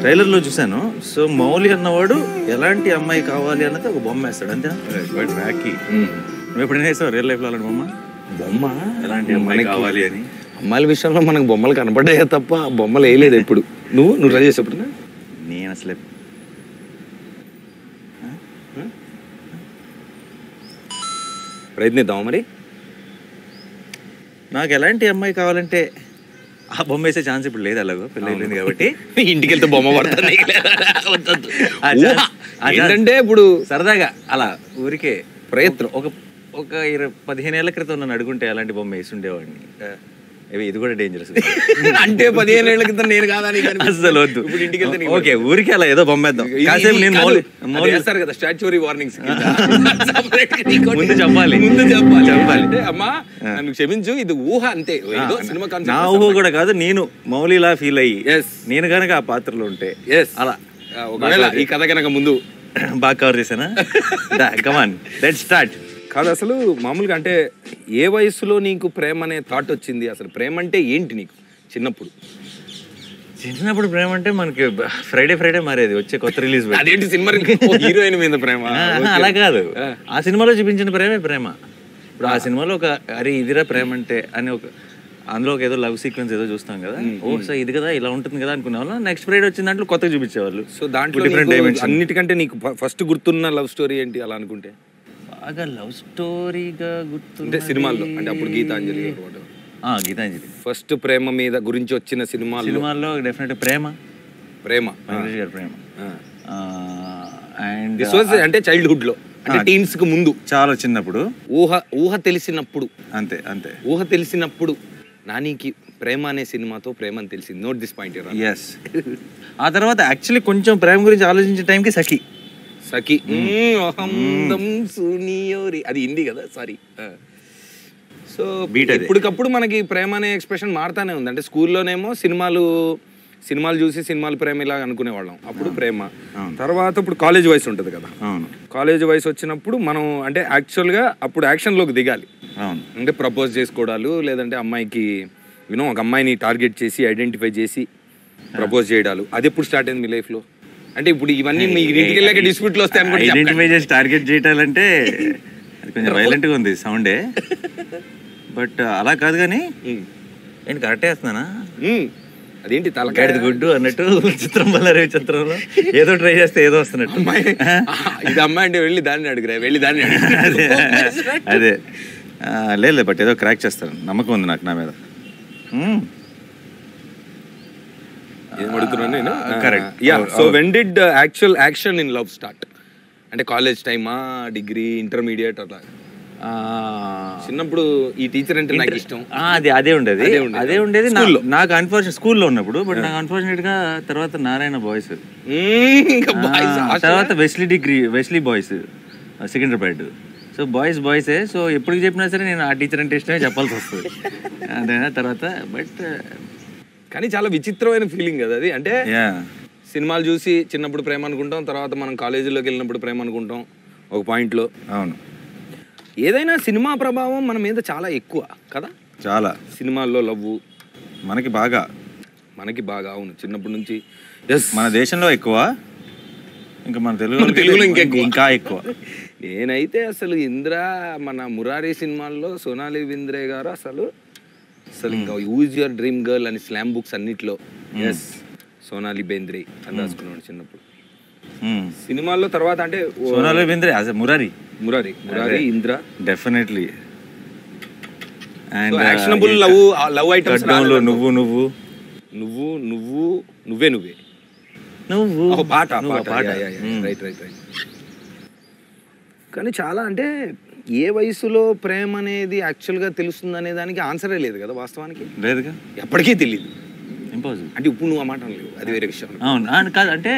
ట్రైలర్లో చూశాను. సో మౌలి అన్నవాడు ఎలాంటి అమ్మాయి కావాలి అన్నది ఒక బొమ్మ వేస్తాడు అంతేనా? రాఖీ నువ్వు ఎప్పుడైనా వేసావు రియల్ లైఫ్లో అలాంటి బొమ్మ ఎలాంటి అమ్మాయి కావాలి అని? అమ్మాయిల విషయంలో మనకు బొమ్మలు కనపడ్డాయే తప్ప బొమ్మలు వేయలేదు ఎప్పుడు. నువ్వు ట్రై చేసేప్పుడు నేను అసలే ప్రయత్నిద్దాం మరి. నాకు ఎలాంటి అమ్మాయి కావాలంటే ఆ బొమ్మ వేసే ఛాన్స్ ఇప్పుడు లేదు, అలాగో పెళ్ళి అయిపోయింది కాబట్టి ఇంటికి వెళ్తే బొమ్మ పడుతుంది. ఏంటంటే ఇప్పుడు సరదాగా అలా ఊరికే ప్రయత్నం ఒక 15 ఏళ్ల క్రితం నన్ను అడుగుంటే అలాంటి బొమ్మ వేసి ఉండేవాడిని. ఇది కూడా డేంజరస్. అంటే 15 ఏళ్ల క్రితం నేను కాదా అసలు వద్దు. ఇప్పుడు ఇంటికి వెళ్తే ఓకే ఊరికి అలా ఏదో బొమ్మ వేద్దాం కాసేపు నేను చేస్తారు కదా స్టాచ్యూరీ వార్నింగ్స్. ముందు చెప్పాలి అంటే అమ్మా నన్ను క్షమించు, ఇది ఊహ అంతే. సినిమా నా ఊహ కూడా కాదు, నేను మౌలిలా ఫీల్ అయ్యి నేను కనుక ఆ పాత్రలో ఉంటే అలా ఒకవేళ ఈ కథ కనుక ముందు బాగా కవర్ చేశానా? Come on let's start. కాదు అసలు మామూలుగా అంటే ఏ వయసులో నీకు ప్రేమ అనే థాట్ వచ్చింది? అసలు ప్రేమ అంటే ఏంటి నీకు చిన్నప్పుడు? చిన్నప్పుడు ప్రేమ అంటే మనకి ఫ్రైడే మారేది వచ్చే కొత్త రిలీజ్. అదేంటి సినిమా హీరోయిన్ మీద ప్రేమ? అలా కాదు, ఆ సినిమాలో చూపించిన ప్రేమ. ఇప్పుడు ఆ సినిమాలో ఒక అరే ఇదిరా ప్రేమ అంటే అని ఒక అందులో ఒక ఏదో లవ్ సీక్వెన్స్ ఏదో చూస్తాం కదా, ఓ సో ఇది కదా ఇలా ఉంటుంది కదా అనుకునే వాళ్ళు. నెక్స్ట్ ఫ్రైడే వచ్చిన దాంట్లో కొత్తగా చూపించేవాళ్ళు. సో దాంట్లో డిఫరెంట్ డైమెన్షన్. అన్నిటికంటే నీకు ఫస్ట్ గుర్తున్న లవ్ స్టోరీ ఏంటి అలా అనుకుంటే? బాగా లవ్ స్టోరీగా గుర్తుంటే సినిమాల్లో అంటే అప్పుడు గీతాంజలి ఫస్ట్ ప్రేమ మీద గురించి వచ్చిన సినిమాల్లో డెఫినెట్ ప్రేమ అండ్ అంటే చైల్డ్హుడ్ లో అంటే టీన్స్ కు ముందు చాలా చిన్నప్పుడు ఊహ తెలిసినప్పుడు అంతే ఊహ తెలిసినప్పుడు నానికి ప్రేమ అనే సినిమాతో ప్రేమ అని తెలిసింది. Note this point. ఎస్. ఆ తర్వాత యాక్చువల్లీ కొంచెం ప్రేమ గురించి ఆలోచించే టైంకి సఖి అది హిందీ కదా, సారీ. సో ఇప్పటికప్పుడు మనకి ప్రేమ అనే ఎక్స్ప్రెషన్ మారుతానే ఉంది. అంటే స్కూల్లోనేమో సినిమాలు చూసి సినిమాలు ప్రేమ ఇలా అనుకునేవాళ్ళం. అప్పుడు ప్రేమ. తర్వాత ఇప్పుడు కాలేజ్ వయసు ఉంటుంది కదా, కాలేజ్ వయసు వచ్చినప్పుడు మనం అంటే యాక్చువల్గా అప్పుడు యాక్షన్లోకి దిగాలి. అంటే ప్రపోజ్ చేసుకోవడాలు, లేదంటే అమ్మాయికి ఒక అమ్మాయిని టార్గెట్ చేసి ఐడెంటిఫై చేసి ప్రపోజ్ చేయడాలు. అది ఎప్పుడు స్టార్ట్ అయింది మీ లైఫ్లో? అంటే ఇప్పుడు ఇవన్నీ మీ ఇంటికి వెళ్ళాక డిస్ప్యూట్లు వస్తాయి అనుకుంటే ఐడెంటిఫై చేసి టార్గెట్ చేయటాలంటే అది కొంచెం వైలెంట్గా ఉంది సౌండే, బట్ అలా కాదు. కానీ ఏంటి కరెక్ట్ వేస్తున్నానా? అదేంటి తలకాయ గుడ్డు అన్నట్టు చిత్రం బల్లారే చిత్రంలో ఏదో ట్రై చేస్తే ఏదో వస్తున్నట్టు. అమ్మాయి ఇది అమ్మాయి అంటే వెళ్ళి దాన్ని అడుగురా, వెళ్ళి దాన్ని అదే లేదు, బట్ ఏదో క్రాక్ చేస్తాను నమ్మకం ఉంది నాకు నా మీద. So when did actual action in love start? అంటే కాలేజ్ టైమా, డిగ్రీ, ఇంటర్మీడియట్ అట్లా? చిన్నప్పుడు ఈ టీచర్ అంటే నాకు ఇష్టం అదే ఉండేది నాకు అన్ఫార్చునేట్ స్కూల్లో ఉన్నప్పుడు. బట్ నాకు అన్ఫార్చునేట్ గా తర్వాత నారాయణ బాయ్స్, తర్వాత వెస్లీ బాయ్స్ సికింద్రాబాద్. సో బాయ్సే. సో ఎప్పటికి చెప్పినా సరే నేను ఆ టీచర్ అంటే ఇష్టమే చెప్పాల్సి వస్తుంది అదేనా తర్వాత. బట్ కానీ చాలా విచిత్రమైన ఫీలింగ్ కదా అది. అంటే సినిమాలు చూసి చిన్నప్పుడు ప్రేమ అనుకుంటాం, తర్వాత మనం కాలేజీలోకి వెళ్ళినప్పుడు ప్రేమ అనుకుంటాం ఒక పాయింట్లో. అవును, ఏదైనా సినిమా ప్రభావం మన మీద చాలా ఎక్కువ కదా. చాలా సినిమాల్లో లవ్ మనకి బాగా అవును చిన్నప్పటి నుంచి. మన దేశంలో ఎక్కువ, ఇంకా మన తెలుగులో ఇంకా ఎక్కువ. నేనైతే అసలు మన మురారి సినిమాల్లో సోనాలి బింద్రే గారు అసలు ఇంకా యూజ్ యువర్ డ్రీమ్ గర్ల్ అని స్లామ్ బుక్స్ అన్నిట్లో సోనాలి బేంద్రే అని రాసుకున్నాడు చిన్నప్పుడు. సినిమాల్లో తర్వాత అంటే Sonali Bendre Murari Indra definitely. And actionable love items నువ్వే పాట. రైట్. కానీ చాలా అంటే ఏ వయసులో ప్రేమ అనేది యాక్చువల్గా తెలుస్తుంది అనే దానికి ఆన్సరే లేదు కదా వాస్తవానికి. లేదుగా, ఎప్పటికీ తెలియదు. ఇంపాసిబుల్. అంటే ఇప్పుడు నువ్వు ఆ మాట లేవు, అది వేరే విషయం. అవును కాదు, అంటే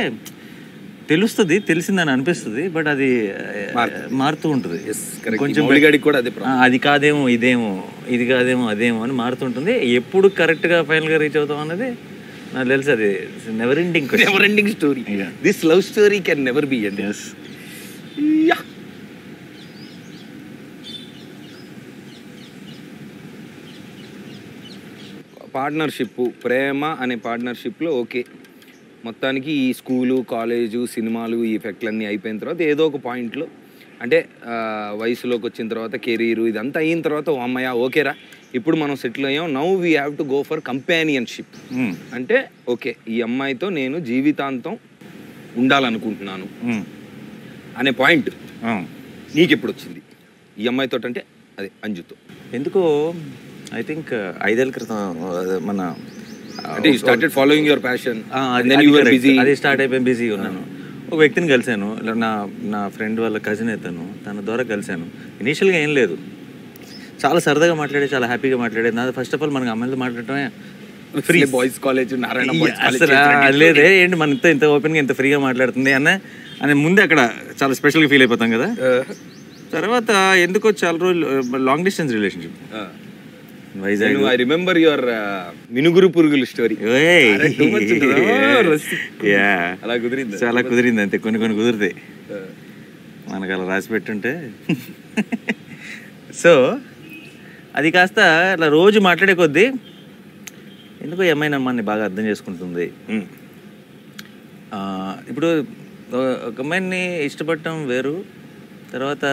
తెలుస్తుంది, తెలిసిందని అనిపిస్తుంది, బట్ అది మారుతూ ఉంటుంది. కొంచెం అది కాదేమో ఇదేమో, ఇది కాదేమో అదేమో అని మారుతుంటుంది. ఎప్పుడు కరెక్ట్గా ఫైనల్గా రీచ్ అవుతాం అన్నది నాకు తెలుసు. అది never ending story. This love story can never be end. Partnership, ప్రేమ అనే పార్ట్నర్షిప్లో ఓకే మొత్తానికి ఈ స్కూలు, కాలేజు, సినిమాలు ఈ ఎఫెక్ట్లన్నీ అయిపోయిన తర్వాత ఏదో ఒక పాయింట్లో అంటే వయసులోకి వచ్చిన తర్వాత కెరీరు ఇదంతా అయిన తర్వాత అమ్మయ్య ఓకేరా ఇప్పుడు మనం సెటిల్ అయ్యాం, now we have to go for companionship. అంటే ఓకే ఈ అమ్మాయితో నేను జీవితాంతం ఉండాలనుకుంటున్నాను అనే పాయింట్ నీకు ఎప్పుడు వచ్చింది ఈ అమ్మాయితో? అంటే అదే అంజుతో. ఎందుకో ఐ థింక్ 5 ఏళ్ళ క్రితం మన అంటే you started following your passion, అది స్టార్ట్ అయిపోయి బిజీగా ఉన్నాను. ఒక వ్యక్తిని కలిశాను, నా ఫ్రెండ్ వాళ్ళ కజిన్ అవుతాను, తన ద్వారా కలిశాను. ఇనీషియల్గా ఏం లేదు, చాలా సరదాగా మాట్లాడే, చాలా హ్యాపీగా మాట్లాడేది. నా ఫస్ట్ ఆఫ్ ఆల్ మనకి అమ్మాయిలతో మాట్లాడటమే ఫ్రీ. బాయ్స్ కాలేజ్ అసలు లేదే ఏంటి మన ఇంత ఓపెన్గా ఇంత ఫ్రీగా మాట్లాడుతుంది అని ముందే అక్కడ చాలా స్పెషల్గా ఫీల్ అయిపోతాం కదా. తర్వాత ఎందుకో చాలా రోజులు long distance relationship Vizag. I remember your మినుగురు పురుగుల స్టోరీ. అలా కుదిరింది, చాలా కుదిరింది అంతే. కొన్ని కుదురుతాయి మనకు అలా రాసి పెట్టుంటే. సో అది కాస్త అలా రోజు మాట్లాడే కొద్దీ ఎందుకో ఏమైనా అమ్మాయిని బాగా అర్థం చేసుకుంటుంది. ఇప్పుడు ఒక అమ్మాయిని ఇష్టపడటం వేరు, తర్వాత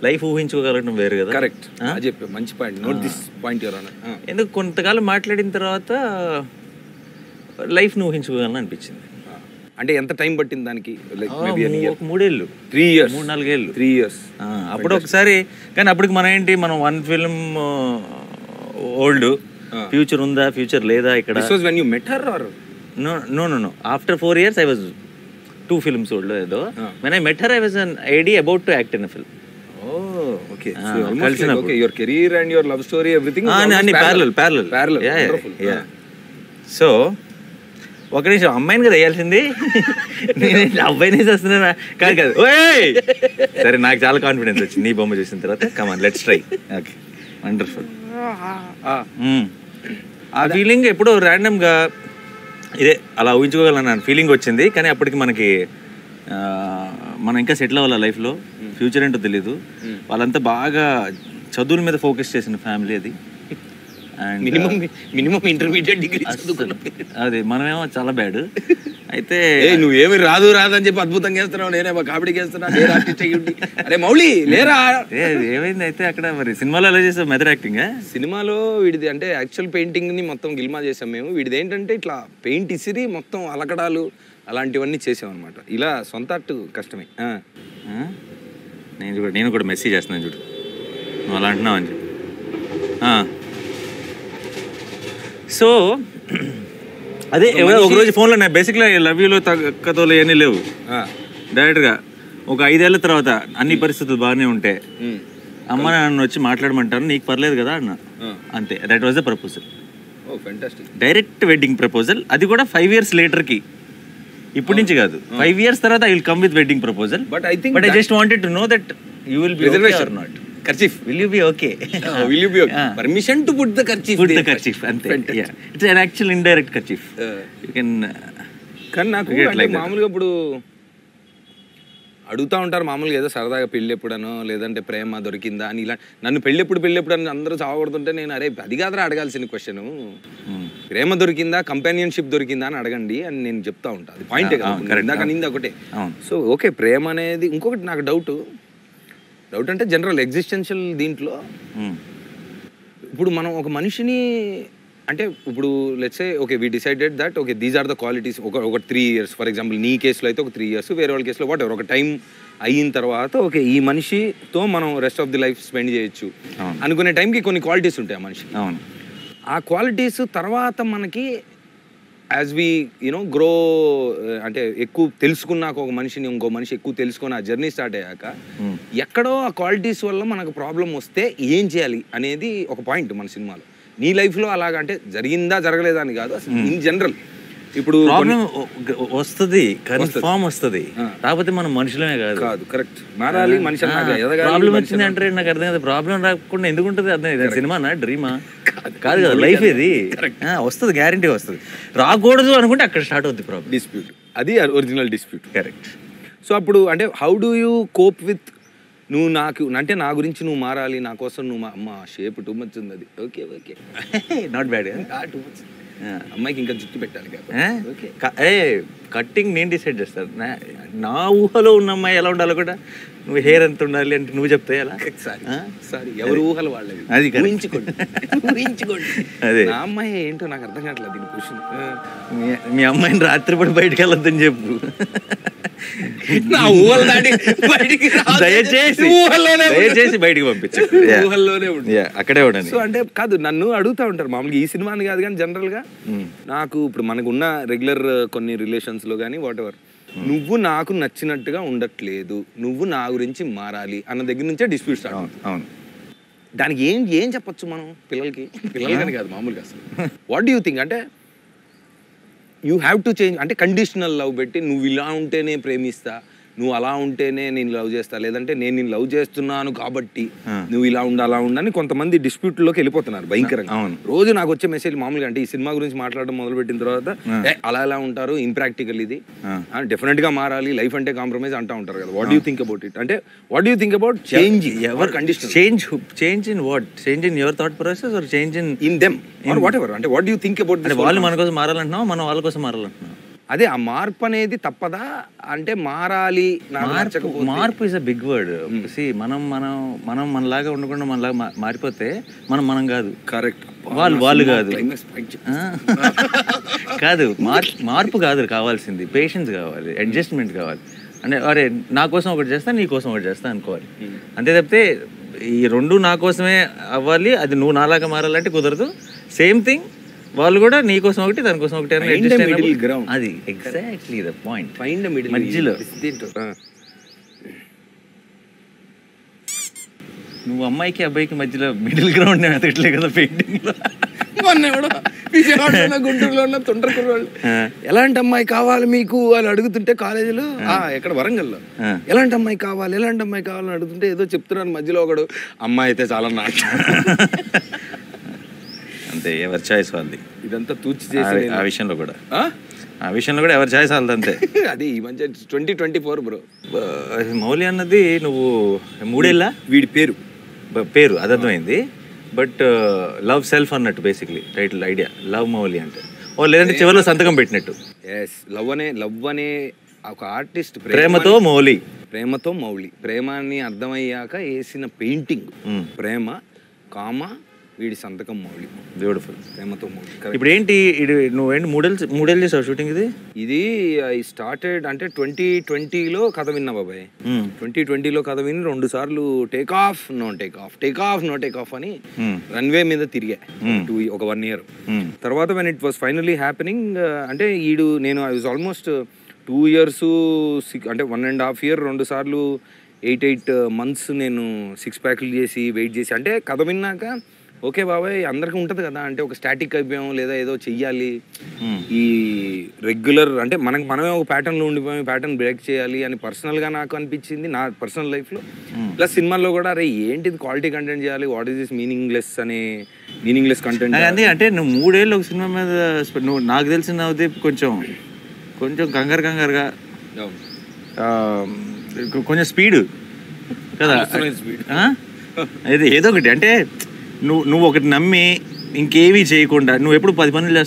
లైఫ్ ఊహించుకోగలగడం వేరు కదా. కరెక్ట్, చెప్పి మంచి point, note this point your honour. ఎందుకు కొంతకాలం మాట్లాడిన తర్వాత లైఫ్ని ఊహించుకోగలను అనిపించింది. అంటే ఎంత టైం పట్టింది దానికి? ఒక 3 ఏళ్ళు, 3 years, 3-4 ఏళ్ళు, 3 years. అప్పుడు ఒకసారి. కానీ అప్పటికి మనం ఏంటి, మనం 1 film ఓల్డ్, ఫ్యూచర్ ఉందా ఫ్యూచర్ లేదా ఇక్కడ. This was when you met her or? No. After 4 years I was 2 films old ఏదో. When I met her I was an AD about to act in a film. Oh, okay. So almost like, okay, your career and your love story, everything is parallel. Yeah. So ఒక నిమిషం, అమ్మాయిని కదా వేయాల్సింది, నేను అబ్బాయిని వేసేస్తున్నా. కాదు సరే, నాకు చాలా కాన్ఫిడెన్స్ వచ్చింది నీ బొమ్మ చూసిన తర్వాత. Come on let's try. Okay, wonderful. ఆ ఫీలింగ్ ఎప్పుడో ర్యాండమ్గా ఇదే అలా ఊహించుకోగలను ఫీలింగ్ వచ్చింది. కానీ అప్పటికి మనకి మనం ఇంకా సెటిల్ అవ్వాలి లైఫ్లో, ఫ్యూచర్ ఏంటో తెలీదు. వాళ్ళంతా బాగా చదువుల మీద ఫోకస్ చేసిన ఫ్యామిలీ అది. అండ్ మినిమం ఇంటర్మీడియట్ డిగ్రీ అదే, మనమేమో చాలా బ్యాడ్. అయితే నువ్వేమి రాదు అని చెప్పి అద్భుతంగా చేస్తున్నావు, నేనేమో కామెడీకి వేస్తున్నా, అరే మౌళి లేరా. ఏమైంది అయితే అక్కడ మరి సినిమాలో ఎలా చేసావు? Method acting. సినిమాలో వీడిది అంటే యాక్చువల్ పెయింటింగ్ ని మొత్తం గిల్మా చేసాం మేము. వీడిది ఏంటంటే ఇట్లా పెయింట్ ఇసిరి మొత్తం అలకడాలు అలాంటివన్నీ చేసాం అనమాట. ఇలా సొంత అట్టు కష్టమే. నేను కూడా మెసేజ్ చేస్తున్నాను చూడు, నువ్వు అలా అంటున్నావు అని చెప్పి. సో అదే ఒకరోజు ఫోన్లో నా బేసిక్గా లవ్ యూలో తగ్గతోలు ఏమీ లేవు. డైరెక్ట్గా ఒక 5 ఏళ్ళ తర్వాత అన్ని పరిస్థితులు బాగానే ఉంటే అమ్మ నన్ను వచ్చి మాట్లాడమంటారు, నీకు పర్లేదు కదా అన్న. అంతే, that was the proposal. Direct wedding proposal. అది కూడా 5 years లేటర్కి, ఇప్పటి నుంచి కాదు, 5 years తర్వాత I will come with wedding proposal. But I just wanted to know that you will be okay or not. Kerchief. Will you be okay? Will you be okay? Permission to put the kerchief. Put the kerchief. Ante. Yeah. It's an actual indirect kerchief. You can. కానీ నాకు అంటే మామూలుగా ఇప్పుడు అడుగుతూ ఉంటారు మామూలుగా, ఏదో సరదాగా పెళ్ళి ఎప్పుడనో లేదంటే ప్రేమ దొరికిందా అని. ఇలా నన్ను పెళ్ళెప్పుడు అని అందరూ చావకూడుతుంటే నేను అరే అది కాదురా అడగాల్సిన క్వశ్చన్, ప్రేమ దొరికిందా కంపానియన్షిప్ దొరికిందా అని అడగండి అని నేను చెప్తా ఉంటాను. అది పాయింటే కదా, ఇందాక నింది ఒకటే. సో ఓకే, ప్రేమ అనేది. ఇంకొకటి నాకు డౌట్ అంటే జనరల్ ఎగ్జిస్టెన్షియల్ దీంట్లో ఇప్పుడు మనం ఒక మనిషిని అంటే ఇప్పుడు let's say okay we decided that okay these are the qualities. ఒక 3 years ఫర్ ఎగ్జాంపుల్, నీ కేసులో అయితే ఒక 3 years, వేరే వాళ్ళ కేసులో వాట్ ఎవర్ ఒక టైం అయిన తర్వాత ఓకే ఈ మనిషితో మనం rest of the life spend చేయొచ్చు అనుకునే టైంకి కొన్ని క్వాలిటీస్ ఉంటాయి ఆ మనిషి. ఆ క్వాలిటీస్ తర్వాత మనకి యాజ్ వీ యూనో గ్రో అంటే ఎక్కువ తెలుసుకున్నాక ఒక మనిషిని ఇంకో మనిషి ఎక్కువ తెలుసుకుని ఆ జర్నీ స్టార్ట్ అయ్యాక ఎక్కడో ఆ క్వాలిటీస్ వల్ల మనకు ప్రాబ్లం వస్తే ఏం చేయాలి అనేది ఒక పాయింట్ మన సినిమాలో. నీ లైఫ్లో అలాగా అంటే జరిగిందా జరగలేదా అని కాదు, అసలు ఇన్ జనరల్ ఇప్పుడు వస్తుంది, కన్ఫర్మ్ వస్తుంది. కాకపోతే మనం మనుషులమే కాదు. కరెక్ట్, మారాలి మనిషి. ప్రాబ్లం వచ్చింది అంటే నాకు అర్థం కాదు, ప్రాబ్లం రాకుండా ఎందుకు ఉంటుంది అర్థం. సినిమానా డ్రీమా కాదు కదా, లైఫ్ ఇది వస్తుంది, గ్యారంటీ వస్తుంది. రాకూడదు అనుకుంటే అక్కడ స్టార్ట్ అవుతుంది ప్రాబ్లం, డిస్ప్యూట్. అది ఒరిజినల్ డిస్ప్యూట్. కరెక్ట్. సో అప్పుడు అంటే how do you cope with నువ్వు నాకు అంటే నా గురించి నువ్వు మారాలి, నా కోసం నువ్వు అమ్మ షేప్ టూ మచ్ ఉంది, అది okay okay not bad. Too much అమ్మాయికి ఇంకా జుట్టు పెట్టాలి కదా. కట్టింగ్ నేను డిసైడ్ చేస్తాను. నా ఊహలో ఉన్న అమ్మాయి ఎలా ఉండాలో కూడా నువ్వు హెయిర్ ఎంత ఉండాలి అంటే నువ్వు చెప్తే ఎలా? సారీ, ఎవరు ఊహలు వాళ్ళవి. అది ఊహించుకోండి. అదే నా అమ్మాయి ఏంటో నాకు అర్థం కావట్లేదు దీని క్వశ్చన్. మీ అమ్మాయిని రాత్రిపూట బయటకు వెళ్ళొద్దని చెప్పు. నా ఊహలు దాటి బయటికి దయచేసి బయటికి పంపించు. ఊహల్లోనే ఉంటుంది, అక్కడే ఉండండి. సో అంటే కాదు, నన్ను అడుగుతా ఉంటారు మామూలుగా, ఈ సినిమాని కాదు కానీ జనరల్ గా నాకు ఇప్పుడు మనకు ఉన్న రెగ్యులర్ కొన్ని రిలేషన్స్ లో కానీ వాట్ ఎవర్, నువ్వు నాకు నచ్చినట్టుగా ఉండట్లేదు, నువ్వు నా గురించి మారాలి అన్న దగ్గర నుంచే డిస్ప్యూట్ స్టార్ట్. అవును. దానికి ఏం చెప్పొచ్చు మనం పిల్లలకని కాదు మామూలుగా అసలు వాట్ డూ యూ థింక్ అంటే యూ హ్యావ్ టు చేంజ్ అంటే కండిషనల్ లవ్ పెట్టి నువ్వు ఇలా ఉంటేనే ప్రేమిస్తా, నువ్వు అలా ఉంటేనే నేను లవ్ చేస్తా, లేదంటే నేను నిన్ను లవ్ చేస్తున్నాను కాబట్టి నువ్వు ఇలా ఉండు అలా ఉండని కొంతమంది డిస్ప్యూట్లోకి వెళ్ళిపోతున్నారు భయంకరంగా. రోజు నాకు వచ్చే మెసేజ్ మామూలుగా అంటే ఈ సినిమా గురించి మాట్లాడడం మొదలు పెట్టిన తర్వాత అలా ఎలా ఉంటారు, ఇంప్రాక్టికల్ ఇది, డెఫినెట్ గా మారాలి, లైఫ్ అంటే కాంప్రమైజ్ అంటా ఉంటారు కదా. What do think about it అంటే what do think about change ever condition? Change in what? Change in your thought process or change in them or whatever? అంటే what do think about? వాళ్ళు మన కోసం మారాలంటున్నాం, మనం వాళ్ళ కోసం మారాలంటున్నాం. అదే ఆ మార్పు అనేది తప్పదా అంటే మారాలి? మార్పు ఇస్ అ బిగ్ వర్డ్. మనం మనలాగా ఉండకుండా మనలాగా మారిపోతే మనం కాదు. కరెక్ట్. వాళ్ళు కాదు. కాదు, మార్పు కాదు కావాల్సింది, పేషెన్స్ కావాలి, అడ్జస్ట్మెంట్ కావాలి. అంటే అరే నా కోసం ఒకటి చేస్తా, నీ కోసం ఒకటి చేస్తా అనుకోవాలి. అంతే తప్పితే ఈ రెండు నా కోసమే అవ్వాలి, అది నువ్వు నాలాగా మారాలంటే కుదరదు. సేమ్ థింగ్ వాళ్ళు కూడా నీ కోసం ఒకటి, దానికోసం ఒకటి. అది ఎగ్జాక్ట్లీ ద పాయింట్. మధ్యలో నువ్వు అమ్మాయికి అబ్బాయికి మధ్యలో మిడిల్ గ్రౌండ్ వెతకట్లే కదా పెయింటింగ్ లో. విజయవాడలో గుంటూరులో ఉన్న తొండరకూరు వాళ్ళు ఎలాంటి అమ్మాయి కావాలి మీకు అని అడుగుతుంటే కాలేజీలో, ఎక్కడ వరంగల్లో ఎలాంటి అమ్మాయి కావాలని అడుగుతుంటే ఏదో చెప్తున్నాను, మధ్యలో ఒకడు అమ్మాయి అయితే చాలా నాకు అంతే, ఎవరి చాయిస్ వాళ్ళది. ఇదంతా తూచి చేసి ఆ విషయంలో కూడా ఎవరి చాయిస్ వాళ్ళది అంతే. అది ఈ మధ్య 2024 బ్రో. మౌలి అన్నది నువ్వు మూడేళ్ళ వీడి పేరు అది అర్థమైంది. బట్ లవ్ సెల్ఫ్ అన్నట్టు basically title idea, love Mouli అంటే. ఓ లేదంటే చివరిలో సంతకం పెట్టినట్టు. లవ్ అనే ఒక ఆర్టిస్ట్ ప్రేమతో మౌలి, ప్రేమాన్ని అర్థమయ్యాక వేసిన పెయింటింగ్ ప్రేమ కామ వీడి సంతకం మౌలి. బ్యూటిఫుల్. ప్రేమతో మౌలి. ఇప్పుడు ఏంటి నువ్వేంటి మూడేళ్ళు చేసావు షూటింగ్? ఇది ఐ స్టార్టెడ్ అంటే 2020లో కథ విన్నా బాబాయ్. 2020లో కథ విని 2 సార్లు take off no take off అని రన్వే మీద తిరిగా ఒక 1 year. తర్వాత when it was finally happening అంటే నేను ఐ వాజ్ ఆల్మోస్ట్ 2 years అంటే 1.5 year 2 సార్లు 8 months నేను 6 ప్యాక్లు చేసి వెయిట్ చేసి అంటే కథ విన్నాక ఓకే బాబాయ్ అందరికీ ఉంటుంది కదా, అంటే ఒక స్టాటిక్ అయిపోయాం లేదా ఏదో చెయ్యాలి, ఈ రెగ్యులర్ అంటే మనమే ఒక ప్యాటర్న్లో ఉండిపోయాం, ప్యాటర్న్ బ్రేక్ చేయాలి అని పర్సనల్గా నాకు అనిపించింది నా పర్సనల్ లైఫ్లో. ప్లస్ సినిమాల్లో కూడా అరే ఏంటిది క్వాలిటీ కంటెంట్ చేయాలి, what is this meaningless content. అంటే నువ్వు 3 ఏళ్ళు ఒక సినిమా మీద నువ్వు నాకు తెలిసిన కొంచెం కంగారుగా కొంచెం స్పీడ్ కదా, ఏదో ఒకటి అంటే నువ్వు ఒకటి నమ్మి ఇంకేమీ చేయకుండా నువ్వు ఎప్పుడు 10 పనులు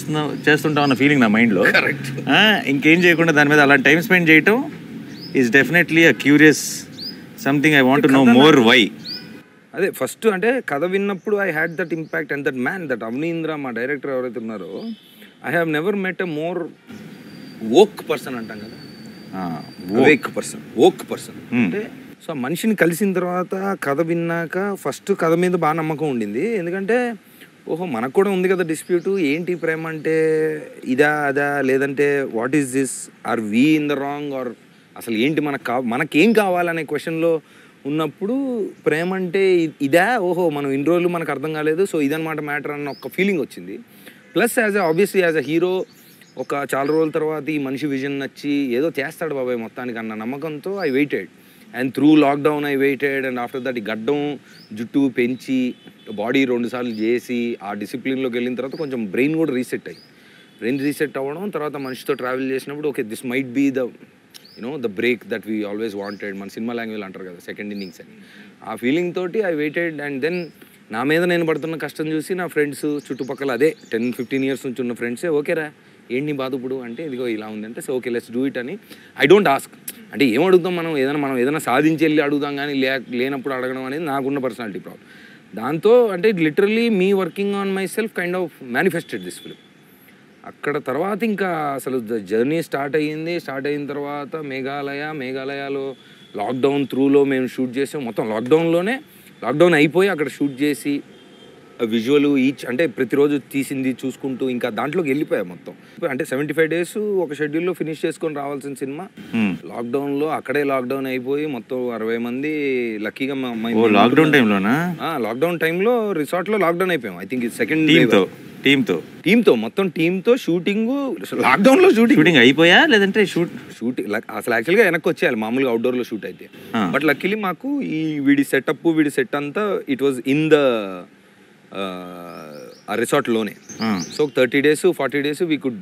చేస్తుంటావు అన్న ఫీలింగ్ నా మైండ్లో. ఇంకేం చేయకుండా దాని మీద అలా టైం స్పెండ్ చేయటం is definitely a curious something. I want to know more why. అదే ఫస్ట్ అంటే కథ విన్నప్పుడు I had that impact and that man that Avanindra మా డైరెక్టర్ ఎవరైతే ఉన్నారో I have never met a more woke person అంటాం కదా, వోక్ పర్సన్ అంటే. సో మనిషిని కలిసిన తర్వాత కథ విన్నాక ఫస్ట్ కథ మీద బాగా నమ్మకం ఉండింది. ఎందుకంటే ఓహో మనకు కూడా ఉంది కదా డిస్ప్యూట్, ఏంటి ప్రేమ అంటే అదా లేదంటే what is this, are we in the wrong, or అసలు ఏంటి మనకేం కావాలనే క్వశ్చన్లో ఉన్నప్పుడు ప్రేమ అంటే ఓహో మనం ఇన్ని రోజులు మనకు అర్థం కాలేదు, సో ఇదన్నమాట మ్యాటర్ అన్న ఒక ఫీలింగ్ వచ్చింది. Plus obviously as a hero ఒక చాలా రోజుల తర్వాత ఈ మనిషి విజన్ నచ్చి ఏదో చేస్తాడు బాబాయ్ మొత్తానికి అన్న నమ్మకంతో I weighted. And through lockdown I weighted. And after that ఈ గడ్డం జుట్టు పెంచి బాడీ 2 సార్లు చేసి ఆ డిసిప్లిన్లోకి వెళ్ళిన తర్వాత కొంచెం బ్రెయిన్ కూడా రీసెట్ అవ్వడం, తర్వాత మనిషితో ట్రావెల్ చేసినప్పుడు okay this might be the break that we always wanted. మన సినిమా లాంగ్వేజ్ అంటారు కదా సెకండ్ ఇన్నింగ్స్ అని, ఆ ఫీలింగ్ తోటి ఐ వెయిటెడ్. అండ్ దెన్ నా మీద నేను పడుతున్న కష్టం చూసి నా ఫ్రెండ్స్ చుట్టుపక్కల అదే 10-15 ఇయర్స్ నుంచి ఉన్న ఫ్రెండ్సే ఓకేరా ఏంటి నీ బాధ ఇప్పుడు అంటే ఇదిగో ఇలా ఉంది అంటే so okay let's do it అని ఐ డోంట్ ఆస్క్. అంటే ఏం అడుగుతాం మనం ఏదైనా సాధించి వెళ్ళి అడుగుతాం కానీ లేనప్పుడు అడగడం అనేది నాకున్న పర్సనాలిటీ ప్రాబ్లం. దాంతో అంటే ఇది మీ working on myself kind of manifested this film. అక్కడ తర్వాత ఇంకా అసలు జర్నీ స్టార్ట్ అయిన తర్వాత మేఘాలయలో లాక్డౌన్ త్రూలో మేము షూట్ చేసాం. మొత్తం లాక్డౌన్ అయిపోయి అక్కడ షూట్ చేసి విజువల్ ఈచ్ అంటే ప్రతిరోజు తీసింది చూసుకుంటూ ఇంకా దాంట్లోకి వెళ్ళిపోయా మొత్తం. అంటే 75 days ఒక షెడ్యూల్లో ఫినిష్ చేసుకొని రావాల్సిన సినిమా లాక్డౌన్లో అక్కడే లాక్డౌన్ అయిపోయి మొత్తం 60 మంది లక్కీగా లాక్డౌన్ టైంలో రిసార్ట్లో లాక్డౌన్ అయిపోయాం. ఐ థింక్ సెకండ్ టీంతో మొత్తం టీంతో షూటింగ్ లాక్డౌన్లో షూటింగ్ అయిపోయా లేదంటే షూటింగ్ అసలు యాక్చువల్గా వెనక్కి వచ్చేయాలి మామూలుగా అవుట్డోర్లో షూట్ అయితే. బట్ లక్కీలీ మాకు ఈ వీడి సెట్ అంతా ఇట్ వాజ్ ఇన్ ద ఆ రిసార్ట్లోనే. So 30 days 40 days we could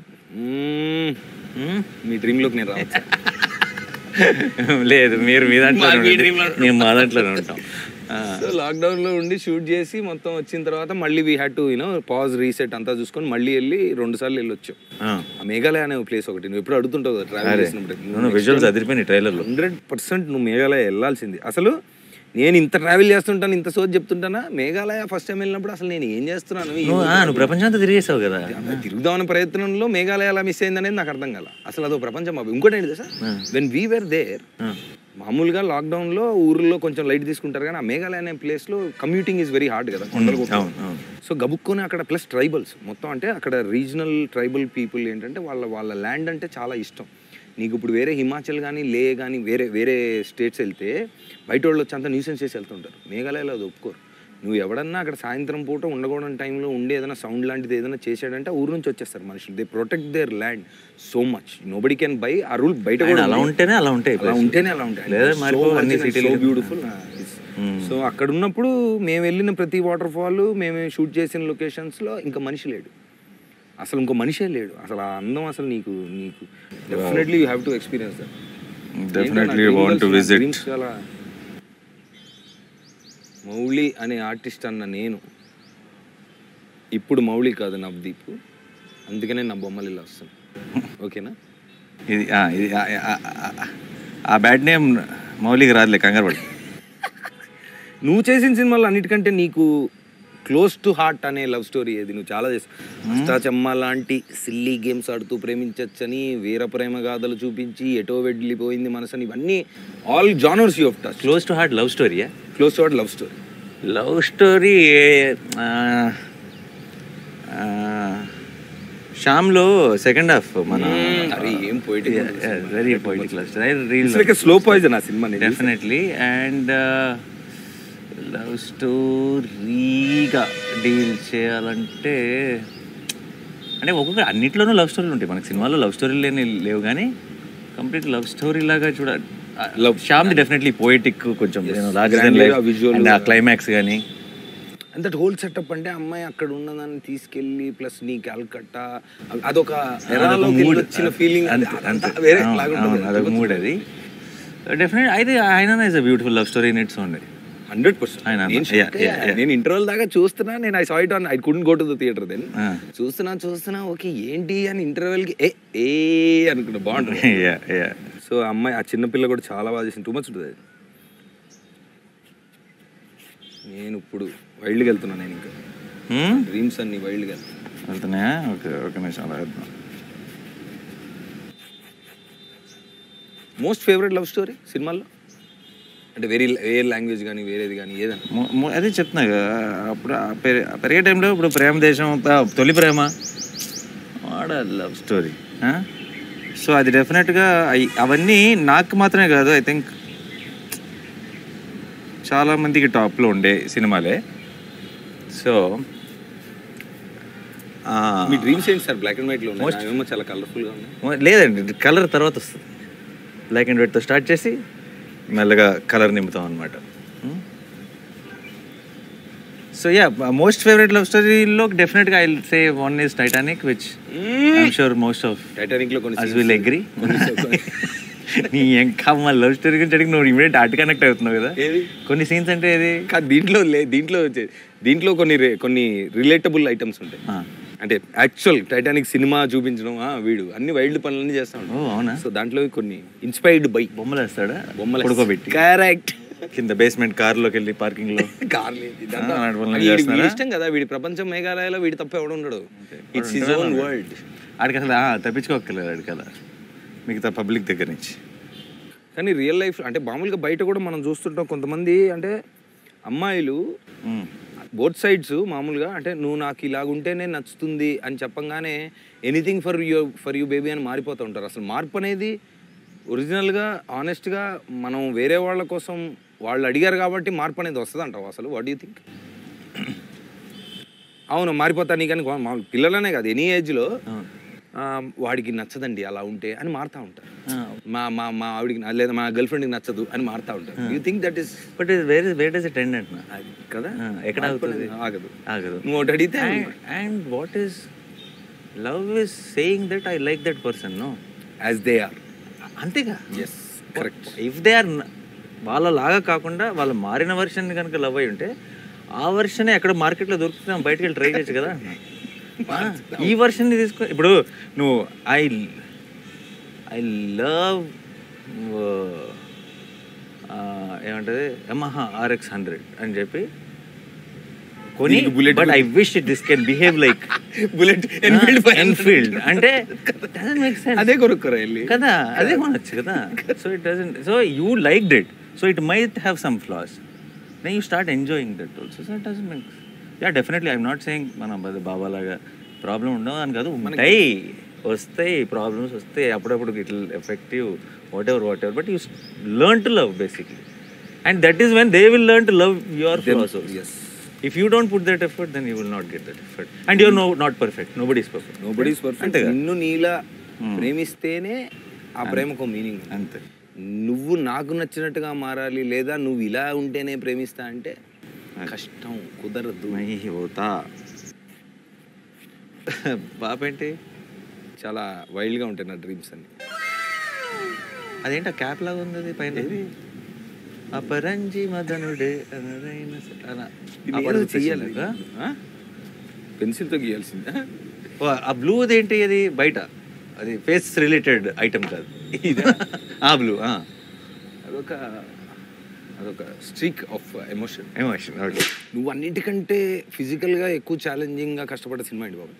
me డ్రీమ్లోకి నేను రావచ్చు. లేదు మీరు మీ దాంట్లో మేము మా దాంట్లోనే ఉంటాం. సో లాక్డౌన్లో ఉండి షూట్ చేసి మొత్తం వచ్చిన తర్వాత మళ్ళీ we had to pause reset అంతా చూసుకొని మళ్ళీ వెళ్ళి 2 సార్లు వెళ్ళొచ్చాం. ఆ మేఘాలయ అనే ప్లేస్ ఒకటి నువ్వు ఎప్పుడు అడుగుతుంటావు కదా ట్రావెల్ చేసినప్పుడు. విజువల్స్ అదిరిపోయినాయి ట్రైలర్లో. 100% నువ్వు మేఘాలయ వెళ్ళాల్సింది. అసలు నేను ఇంత ట్రావెల్ చేస్తుంటాను ఇంత సోచ్ చెప్తుంటానా మేఘాలయ ఫస్ట్ టైం వెళ్ళినప్పుడు అసలు నేను ఏం చేస్తున్నాను నువ్వు ప్రపంచం అంతా తిరిగేసావు కదా. తిరుగుదామన్న ప్రయత్నంలో మేఘాలయ ఎలా మిస్ అయింది అనేది నాకు అర్థం కాల. అసలు అదో ప్రపంచం. ఇంకోటి ఏంటి తెలుసా వెన్ వీ వర్ దేర్ మామూలుగా లాక్డౌన్లో ఊర్లో కొంచెం లైట్ తీసుకుంటారు కానీ ఆ మేఘాలయ అనే ప్లేస్లో కమ్యూటింగ్ ఈజ్ వెరీ హార్డ్ కదా కొండలు. సో గబుక్కొని అక్కడ ప్లస్ ట్రైబల్స్ మొత్తం అంటే అక్కడ రీజనల్ ట్రైబల్ పీపుల్ ఏంటంటే వాళ్ళ ల్యాండ్ అంటే చాలా ఇష్టం. నీకు ఇప్పుడు వేరే హిమాచల్ కానీ లే కానీ వేరే స్టేట్స్ వెళ్తే బయట వాళ్ళు వచ్చి అంతా న్యూసెన్స్ చేసి వెళ్తుంటారు. మేఘాలయలో అది ఒప్పుకోరు. నువ్వు ఎవడన్నా అక్కడ సాయంత్రం పూట ఉండకూడని టైంలో ఉండి ఏదైనా సౌండ్ లాంటిది ఏదైనా చేసాడంటే ఊరు నుంచి వచ్చేస్తారు మనుషులు. They protect there land so much. Nobody can buy ఆ రూల్ బయట కూడా అలా ఉంటేనే అలా ఉంటాయి. So beautiful. సో అక్కడ ఉన్నప్పుడు మేము వెళ్ళిన ప్రతి వాటర్ ఫాల్ మేము షూట్ చేసిన లొకేషన్స్లో ఇంకా మనిషి లేడు, అసలు ఇంకో మనిషే లేడు. అసలు ఆ అందం అసలు నీకు definitely you have to experience that. Definitely want to visit. చాలా మౌళి అనే ఆర్టిస్ట్ అన్న నేను ఇప్పుడు మౌళి కాదు నవదీప్, అందుకనే నా బొమ్మలు ఇలా వస్తుంది. ఓకేనా? ఇది ఆ బ్యాడ్ నేమ్ మౌళికి రాదులే, కంగారు పడు. నువ్వు చేసిన సినిమాలు అన్నిటికంటే నీకు క్లోజ్ టు హార్ట్ అనే లవ్ స్టోరీ ఏది? నువ్వు చాలా చేస్తావు. అష్టాచమ్మ లాంటి సిల్లీ గేమ్స్ ఆడుతూ ప్రేమించచ్చని, వీర ప్రేమ గాథలు చూపించి, ఎటో వెళ్ళిపోయింది మనసని, ఇవన్నీ all genres you of touch. Close to heart love స్టోరీయా? Close to heart love story. Love స్టోరీ శ్యామ్లో సెకండ్ హాఫ్ మన ఏం poetic, very poetic love story. Slow poison ఆ సినిమా డెఫినెట్లీ. అండ్ లవ్ స్టోరీగా డీల్ చేయాలంటే అంటే ఒక్కొక్క అన్నిట్లోనూ లవ్ స్టోరీలు ఉంటాయి. మనకి సినిమాలో లవ్ స్టోరీలు లేవు కానీ కంప్లీట్ లవ్ స్టోరీ లాగా చూడాలి. శ్యామ్ది డెఫినెట్లీ పోయిటిక్, కొంచెం ఆ క్లైమాక్స్ కానీ అండ్ దట్ హోల్ సెటప్. అంటే అమ్మాయి అక్కడ ఉన్నదాన్ని తీసుకెళ్ళి ప్లస్ నీ క్యాల్కట్టా అదొక వచ్చిన ఫీలింగ్, అదొక మూడ్. అది డెఫినెట్ అయితే ఆయన is a beautiful love story in its own way. 100%. నేను ఇంటర్వెల్ దాకా చూస్తున్నా, నేను I saw it on, I couldn't go to the theatre then. చూస్తున్నా ఓకే ఏంటి అని ఇంటర్వెల్కి ఏ అనుకున్నా బాగుంటుంది. సో అమ్మాయి ఆ చిన్నపిల్ల కూడా చాలా బాగా చేసింది. టూ మచ్ ఉంటుంది. నేను ఇప్పుడు వైల్డ్కి వెళ్తున్నా. నేను ఇంకా డ్రీమ్స్ అన్ని వైల్డ్గా వెళ్తున్నాయా? Okay okay. Most favourite love story సినిమాల్లో అంటే వేరే లాంగ్వేజ్ కానీ వేరేది కానీ ఏదైనా? అదే చెప్తున్నా అప్పుడు పెరిగే టైంలో ఇప్పుడు ప్రేమ దేశం, తొలి ప్రేమ, వాడ లవ్ స్టోరీ. సో అది డెఫినెట్గా అవన్నీ నాకు మాత్రమే కాదు, ఐ థింక్ చాలామందికి టాప్లో ఉండే సినిమాలే. సో మీ డ్రీమ్స్ ఏంటి సార్? బ్లాక్ అండ్ వైట్లో ఏమో చాలా కలర్ఫుల్గా ఉన్నాయి. లేదండి, కలర్ తర్వాత వస్తుంది. బ్లాక్ అండ్ వైట్తో స్టార్ట్ చేసి మెల్లగా కలర్ నింపుతాం అనమాట. So yeah, most favourite love స్టోరీలో డెఫినెట్గా I will say one is Titanic, which I'm sure most of టైటానిక్లో as will agree. నీ ఇంకా మా లవ్ స్టోరీ గురించి అడిగి నువ్వు ఇమీడియట్ అటు కనెక్ట్ అవుతున్నావు కదా. కొన్ని సీన్స్ అంటే ఏది దీంట్లో వచ్చేది దీంట్లో కొన్ని రిలేటబుల్ ఐటమ్స్ ఉంటాయి. అంటే యాక్చువల్ టైటానిక్ సినిమా చూపించడం వీడు అన్ని వైల్డ్ పనులన్నీ చేస్తా ఉంటాడు. అవునా? సో దాంట్లో కొన్ని ఇన్స్పైర్డ్ బై బొమ్మలు వేస్తాడా? బొమ్మలు పడుకోబెట్టి కరెక్ట్ కింద బేస్మెంట్ కార్లోకి వెళ్ళి పార్కింగ్ లో ఇష్టం కదా వీడి ప్రపంచం మేఘాలయలో వీడి తప్ప ఎవడు ఉండడు. It's his own world. ఆడికి అసలు తప్పించుకోగలరు ఆడికి అలా మిగతా పబ్లిక్ దగ్గర నుంచి. కానీ రియల్ లైఫ్ అంటే మామూలుగా బయట కూడా మనం చూస్తుంటాం కొంతమంది అంటే అమ్మాయిలు బోత్ సైడ్స్ మామూలుగా అంటే నువ్వు నాకు ఇలాగుంటేనే నచ్చుతుంది అని చెప్పంగానే ఎనీథింగ్ ఫర్ యూ బేబీ అని మారిపోతూ ఉంటారు. అసలు మార్పు అనేది ఒరిజినల్గా ఆనెస్ట్గా మనం వేరే వాళ్ళ కోసం వాళ్ళు అడిగారు కాబట్టి మార్పు అనేది వస్తుంది అంటావు అసలు? What you think? అవును మారిపోతా నీ కానీ మామూలు పిల్లలనే కాదు ఎనీ ఏజ్లో వాడికి నచ్చదండి అలా ఉంటే అని మారుతూ ఉంటారు. మా ఆవిడికి లేదా మా గర్ల్ ఫ్రెండ్కి నచ్చదు అని మారుతూ ఉంటారు. You think that is but where does it end అంటున్నా కదా? ఎక్కడ అవుతుంది? ఆగదు. నువ్వు ఒకటి అడిగితే and what is love is saying that I like that person no as they are. అంతేగా? Yes correct. If they are వాళ్ళలాగా కాకుండా వాళ్ళ మారిన వర్షన్ కనుక లవ్ అయి ఉంటే ఆ వర్షనే ఎక్కడ మార్కెట్లో దొరుకుతున్నాం బయటకు వెళ్ళి ట్రై చేయొచ్చు కదా. ఈ వర్షన్ని తీసుకో. ఇప్పుడు నువ్వు ఐ లవ్ ఏమంటది యమహా RX 100 అని చెప్పి కొని but I wish this can behave like Bullet Enfield అంటే అదే కొనుక్కోరా కదా, అదే కొనొచ్చు కదా. So it doesn't, so you liked it, so it might have some flaws, then you start enjoying that also. So it doesn't make ya definitely I'm not saying మన బాబాలాగా problem ఉండవు అని కాదు, ఉంటాయి, వస్తాయి ప్రాబ్లమ్స్ వస్తాయి అప్పుడప్పుడు, it will effective what ever but you learn to love basically, and that is when they will learn to love your floss also. If you don't put that effort, then you will not get that effort. And you're not perfect. Nobody is perfect. Nobody is perfect. నిన్ను నీలా ప్రేమిస్తేనే ఆ ప్రేమకు meaning. అంతే. నువ్వు నాకు నచ్చినట్టుగా మారాలి లేదా నువ్వు ఇలా ఉంటేనే ప్రేమిస్తా అంటే కష్టం, కుదరదు. హోతా బాపేంటి చాలా వైల్డ్గా ఉంటాయి నా డ్రీమ్స్ అన్ని. అదేంటి ఆ క్యాప్ లాగా ఉంది పైన, అపరంజి మదనుడే పెన్సిల్తో గీయాల్సిందా? ఆ బ్లూ ఏంటి అది బయట, అది ఫేస్ రిలేటెడ్ ఐటమ్ కాదు ఆ బ్లూ, అదొక స్ట్రీక్ ఆఫ్ ఎమోషన్. నువ్వు అన్నిటికంటే ఫిజికల్గా ఎక్కువ ఛాలెంజింగ్గా కష్టపడ్డ సినిమా అండి బాబు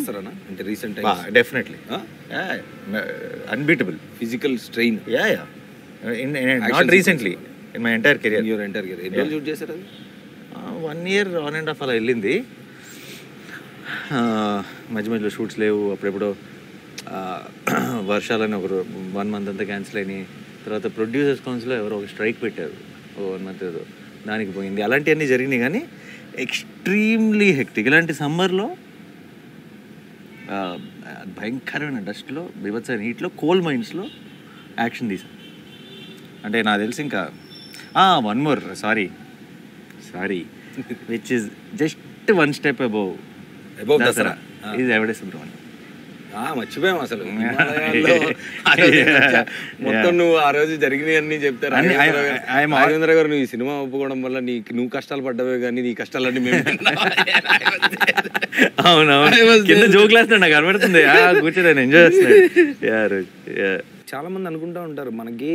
సరేనా? అంటే recent definitely unbeatable physical strain. Not recently in my entire career. Your entire career ఎన్ని రోజులు షూట్ చేశారు? అది 1 year ఆన్ అండ్ ఆఫ్ అలా వెళ్ళింది. మధ్య మధ్యలో షూట్స్ లేవు, అప్పుడెప్పుడు వర్షాలని ఒక 1 month అంతా క్యాన్సిల్ అయినాయి. తర్వాత ప్రొడ్యూసర్స్ కౌన్సిల్లో ఎవరో ఒక స్ట్రైక్ పెట్టారు 1 month ఏదో, దానికి పోయింది. అలాంటివన్నీ జరిగినాయి కానీ ఎక్స్ట్రీమ్లీ హెక్టిక్. ఇలాంటి సమ్మర్లో భయంకరమైన డస్ట్లో, బీభత్సమైన హీట్లో, కోల్ మైన్స్లో యాక్షన్ తీసాం. అంటే నాకు తెలిసి ఇంకా one more sorry which is just 1 step above Dasara ఇది ఎవడే సుబ్రహ్మణ్యం. మర్చిపోయాం అసలు మొత్తం. నువ్వు ఆ రోజు జరిగినవన్నీ చెప్తారు రాఘవేంద్ర గారు. నువ్వు ఈ సినిమా ఒప్పుకోవడం వల్ల నువ్వు కష్టాలు పడ్డవే కానీ నీ కష్టాలన్నీ మేము. అవునవును, కింద జోకులేస్తున్నాడు, నాకు కనబడుతుంది, కూర్చొని ఎంజాయ్ చేస్తున్నాడు. చాలా మంది అనుకుంటా ఉంటారు మనకి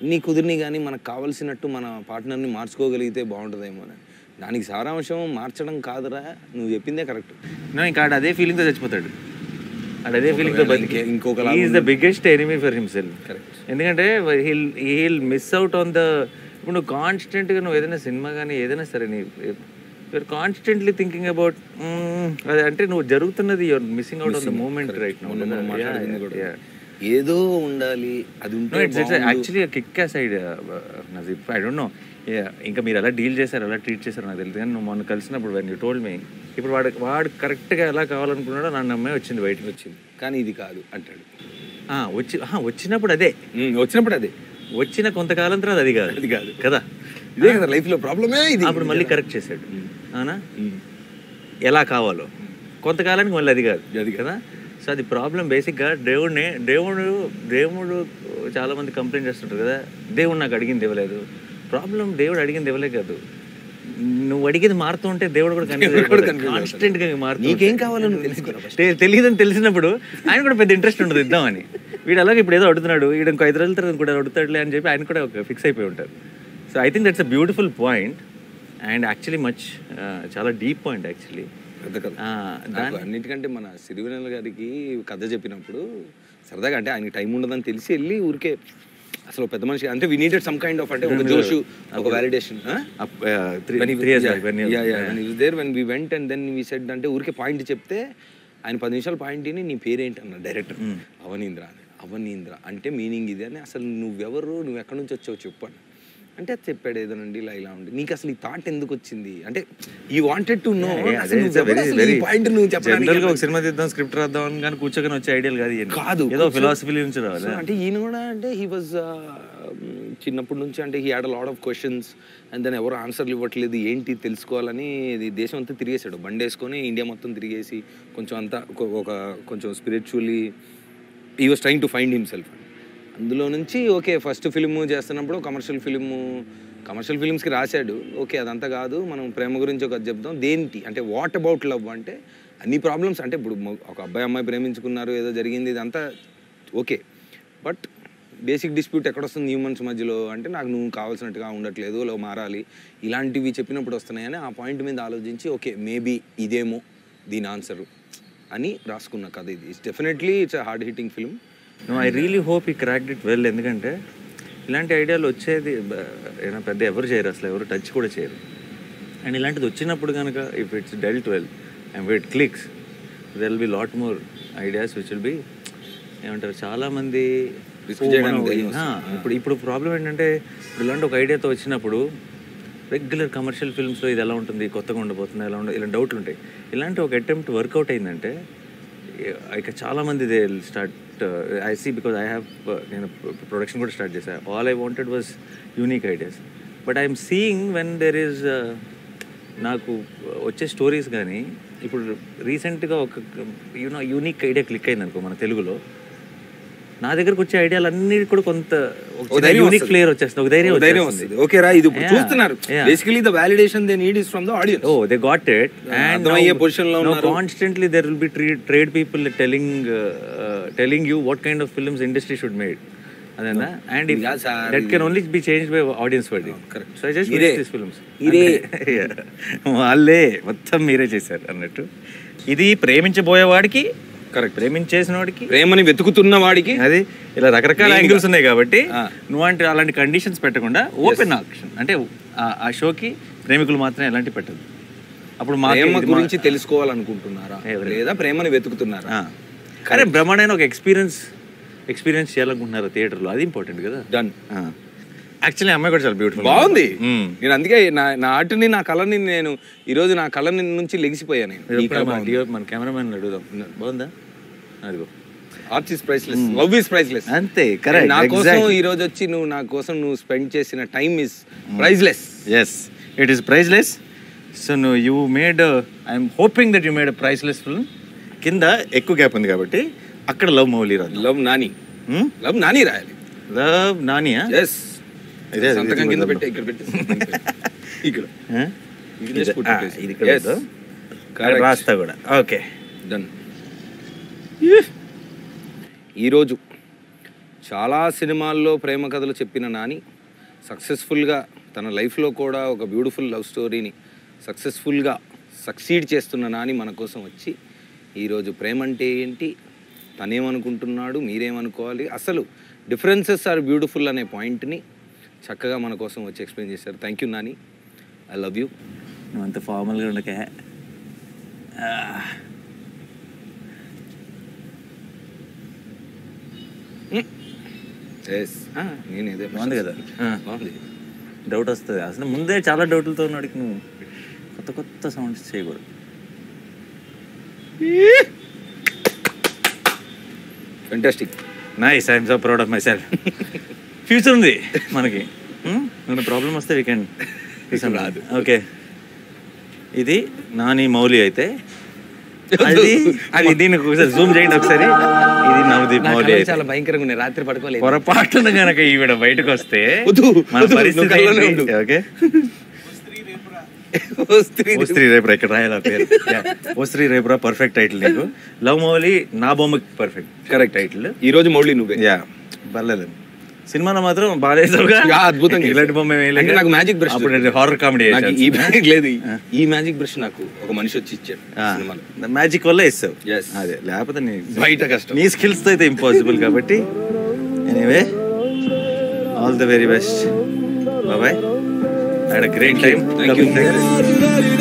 అన్నీ కుదిరిని కానీ మనకు కావాల్సినట్టు మన పార్ట్నర్ని మార్చుకోగలిగితే బాగుంటుందేమో అని. దానికి సారాంశం మార్చడం కాదురా, నువ్వు చెప్పిందే కరెక్ట్. ఇంకా అదే ఫీలింగ్తో చచ్చిపోతాడు, అదే ఫీలింగ్తో బతికే ఇంకొక is the biggest enemy for himself. Correct. ఎందుకంటే he'll miss out on the, ఇప్పుడు నువ్వు కాన్స్టెంట్గా నువ్వు ఏదైనా సినిమా కానీ ఏదైనా సరే యూఆర్ కాన్స్టెంట్లీ థింకింగ్ అబౌట్ అదే, అంటే నువ్వు జరుగుతున్నది you're missing out on the moment right now. ఏదో ఉండాలి అది ఉంటే actually kick side Najeeb. I don't know ఇంకా మీరు ఎలా డీల్ చేశారు, ఎలా ట్రీట్ చేశారు నాకు తెలియదు, కానీ నువ్వు మొన్న కలిసినప్పుడు వెన్ యూ టోల్డ్ మీ, ఇప్పుడు వాడు కరెక్ట్గా ఎలా కావాలనుకున్నాడో నన్ను అమ్మాయి వచ్చింది, బయటకు వచ్చింది, కానీ ఇది కాదు అంటాడు. వచ్చినప్పుడు అదే వచ్చిన కొంతకాలం తర్వాత అది కాదు కదా, ఇదే కదా లైఫ్లో ప్రాబ్లమే ఇది. అప్పుడు మళ్ళీ కరెక్ట్ చేశాడు, అవునా, ఎలా కావాలో కొంతకాలానికి మళ్ళీ అది కాదు కదా. సో అది ప్రాబ్లం బేసిక్గా. దేవుడు చాలామంది కంప్లైంట్ చేస్తుంటారు కదా, దేవుడు నాకు అడిగింది ఇవ్వలేదు. ప్రాబ్లం దేవుడు అడిగింది ఇవ్వలే కాదు, నువ్వు అడిగేది మారుతూ ఉంటే దేవుడు కూడా కాన్స్టెంట్ గా మారుతూ నీకేం కావాలో నువ్వు తెలుసుకోరా తెలియదని తెలిసినప్పుడు ఆయన కూడా పెద్ద ఇంట్రెస్ట్ ఉండదు ఇద్దామని. వీడు అలాగే ఇప్పుడు ఏదో అడుగుతున్నాడు, వీడు ఇంకో 5 రోజుల తర్వాత కూడా అడుగుతాడులే అని చెప్పి ఆయన కూడా ఒక ఫిక్స్ అయిపోయి ఉంటారు. So I think that's a beautiful point and actually చాలా డీప్ పాయింట్ యాక్చువల్లీ. పెద్ద కథ అన్నిటికంటే మన సిరివెన్నెల గారికి కథ చెప్పినప్పుడు సరదాగా అంటే ఆయనకి టైం ఉండదని తెలిసి వెళ్ళి ఊరికే అసలు పెద్ద మనిషి అంటే we needed some kind of అంటే ఒక జోషు ఒక validation there when we went and then we said అంటే ఊరికే పాయింట్ చెప్తే ఆయన 10 నిమిషాల పాయింట్ ని నీ పేరేంటి అన్న డైరెక్టర్. అవనీంద్ర అంటే మీనింగ్ ఇది అని. అసలు నువ్వెవరు, నువ్వు ఎక్కడి నుంచి వచ్చావు చెప్పండి అంటే అది చెప్పాడు ఏదోనండి ఇలా ఉండి. నీకు అసలు ఈ థాట్ ఎందుకు వచ్చింది అంటే ఈ వాంటెడ్ టు నో పాయింట్ నువ్వు చెప్పాలి. ఒక సినిమా తీద్దాం స్క్రిప్ట్ రాద్దాం అని కానీ కూర్చొని వచ్చే ఐడియాలు కాదు, ఏదో ఫిలాసఫీ నుంచి రావాలి. అంటే ఈయన కూడా అంటే హీ వాజ్ చిన్నప్పటి నుంచి అంటే he had a lot of questions and then ఎవరు ఆన్సర్లు ఇవ్వట్లేదు ఏంటి తెలుసుకోవాలని దేశం అంతా తిరిగేసాడు. బండి వేసుకొని ఇండియా మొత్తం తిరిగేసి కొంచెం అంతా ఒక కొంచెం spiritually he was trying to find himself. అందులో నుంచి ఓకే ఫస్ట్ ఫిల్మ్ చేస్తున్నప్పుడు కమర్షియల్ ఫిల్మ్స్కి రాశాడు. ఓకే అదంతా కాదు, మనం ప్రేమ గురించి ఒక చెప్దాం. దేనికి అంటే వాట్ అబౌట్ లవ్ అంటే అన్ని ప్రాబ్లమ్స్ అంటే ఇప్పుడు ఒక అమ్మాయి ప్రేమించుకున్నారు, ఏదో జరిగింది, ఇదంతా ఓకే. బట్ బేసిక్ డిస్ప్యూట్ ఎక్కడొస్తుంది హ్యూమన్స్ మధ్యలో అంటే నాకు నువ్వు కావాల్సినట్టుగా ఉండట్లేదు, లో మారాలి, ఇలాంటివి చెప్పినప్పుడు వస్తున్నాయని ఆ పాయింట్ మీద ఆలోచించి ఓకే మేబీ ఇదేమో దీని ఆన్సరు అని రాసుకున్న కథ ఇది. It's definitely it's a hard hitting film. I really hope ఈ క్రాక్డ్ ఇట్ వెల్. ఎందుకంటే ఇలాంటి ఐడియాలు వచ్చేది పెద్ద ఎవరు చేయరు, అసలు ఎవరు టచ్ కూడా చేయరు. అండ్ ఇలాంటిది వచ్చినప్పుడు కనుక if it's dwelt well and it clicks there will be lot more ideas which will be ఏమంటారు చాలామంది. ఇప్పుడు ప్రాబ్లం ఏంటంటే ఇప్పుడు ఇలాంటి ఒక ఐడియాతో వచ్చినప్పుడు రెగ్యులర్ కమర్షియల్ ఫిల్మ్స్లో ఇది ఎలా ఉంటుంది, కొత్తగా ఉండబోతుంది, ఎలా ఉండదు, ఇలా డౌట్లు ఉంటాయి. ఇలాంటి ఒక అటెంప్ట్ వర్కౌట్ అయిందంటే ఇక చాలామంది they will start. I see because I have నేను ప్రొడక్షన్ కూడా స్టార్ట్ చేశాను. All I wanted was unique ideas. But I'm seeing when there is నాకు వచ్చే స్టోరీస్ కానీ ఇప్పుడు రీసెంట్గా ఒక యూనిక్ ఐడియా క్లిక్ అయింది అనుకో మన తెలుగులో, నా దగ్గరకు వచ్చే ఐడియాలు అన్ని కూడా కొంత యూనిక్ ఫ్లేవర్ వచ్చేస్తుంది, ఒక ధైర్యం వస్తుంది. ఓకే రా ఇది చూస్తున్నారు basically the validation they need is from the audience. Oh they got it and అయ్యే పొజిషన్ లో ఉన్నారు. Constantly there will be trade people telling you what kind of films industry should made అదేనా. And that can only be changed by audience wording. So I just release this films. వాళ్ళే మొత్తం మీరే చేశారు అన్నట్టు. ఇది ప్రేమించబోయేవాడికి correct, ప్రేమించేసిన వాడికి, ప్రేమని వెతుకుతున్న వాడికి, అది ఇలా రకరకాల యాంగిల్స్ ఉన్నాయి కాబట్టి నువ్వంటే అలాంటి కండిషన్స్ పెట్టకుండా ఓపెన్ ఆక్షన్ అంటే ఆ షోకి ప్రేమికులు మాత్రమే ఎలాంటి పెట్టదు. అప్పుడు మా గురించి తెలుసుకోవాలనుకుంటున్నారా లేదా ప్రేమని వెతుకుతున్నారా? అరే బ్రహ్మాండమైన ఒక ఎక్స్పీరియన్స్ చేయాలనుకుంటున్నారు థియేటర్లో, అది ఇంపార్టెంట్ కదా. డన్. యాక్చువల్లీ అమ్మాయి కూడా చాలా బ్యూటిఫుల్ బాగుంది. నేను అందుకే నా ఆర్ట్ని నా కళని నేను ఈరోజు నా కళ నుంచి లెగిసిపోయాను. మన కెమెరామెన్ అడుగుదాం, బాగుందా? అదిగో art is priceless, love is priceless. అంతే కరెక్ట్. నా కోసం ఈ రోజు వచ్చి నా కోసం నువ్వు స్పెండ్ చేసిన time is priceless. Yes it is priceless. So you made I'm hoping that you made a priceless film. కింద ఎక్కువ గ్యాప్ ఉంది కాబట్టి అక్కడ లవ్ మౌలి రాదు, లవ్ నాని రాయాలి. లవ్ నానియా? ఎస్. సంతకం కింద పెట్టి ఇక్కడ పెట్టి ఇక్కడ రాస్తా కూడా. Okay done. ఈరోజు చాలా సినిమాల్లో ప్రేమ కథలు చెప్పిన నాని సక్సెస్ఫుల్గా తన లైఫ్లో కూడా ఒక బ్యూటిఫుల్ లవ్ స్టోరీని సక్సెస్ఫుల్గా సక్సీడ్ చేస్తున్న నాని మన కోసం వచ్చి ఈరోజు ప్రేమ అంటే ఏంటి, తనేమనుకుంటున్నాడు, మీరేమనుకోవాలి, అసలు డిఫరెన్సెస్ ఆర్ బ్యూటిఫుల్ అనే పాయింట్ని చక్కగా మన కోసం వచ్చి ఎక్స్ప్లెయిన్ చేశారు. Thank you Nani, I love you. నువ్వు అంత ఫార్మల్గా ఉండకే. నేను ఇదే బాగుంది కదా, బాగుంది. డౌట్ వస్తుంది అసలు ముందే, చాలా డౌట్లతో ఉన్నాడికి నువ్వు కొత్త సౌండ్స్ చేయకూడదు. Fantastic, nice, I'm so proud of my self. Future ఉంది మనకి, ప్రాబ్లం వస్తే వీ కెన్ రాదు. ఓకే ఇది నాని మౌలి అయితే అది దీనికి ఒకసారి జూమ్ చేయండి ఒకసారి. ఇది నవదీప్ మౌలి చాలా భయంకరంగా ఉన్నాయి, రాత్రి పడుకోలేదు. పొరపాటున కనుక ఈవిడ బయటకు వస్తే మన పరిస్థితి. ఓకే ఓ స్త్రీ ఓ స్త్రీ రేపురా ఇక్కడ రాయాలి ఆ పేరు. ఓ స్త్రీ రేపురా పర్ఫెక్ట్ టైటిల్ నీకు. లవ్ మౌలి నా బొమ్మకి పర్ఫెక్ట్ కరెక్ట్ టైటిల్. ఈ రోజు మౌళి నువ్వే. యా పర్లేదు. సినిమాలో మాత్రం బాగా చేసావుగా, అద్భుతంగా. ఇలాంటి బొమ్మ అంటే నాకు మ్యాజిక్ బ్రష్, అప్పుడు హారర్ కామెడీ ఈ మ్యాజిక్ లేదు, ఈ మ్యాజిక్ బ్రష్ నాకు ఒక మనిషి వచ్చి ఇచ్చాడు సినిమాలో. మ్యాజిక్ వల్ల ఇస్తావు. Yes. అదే లేకపోతే బయట కష్టం. నీ స్కిల్స్ తో అయితే ఇంపాసిబుల్. కాబట్టి anyway all the very best. Bye. I had a great time. Thank you.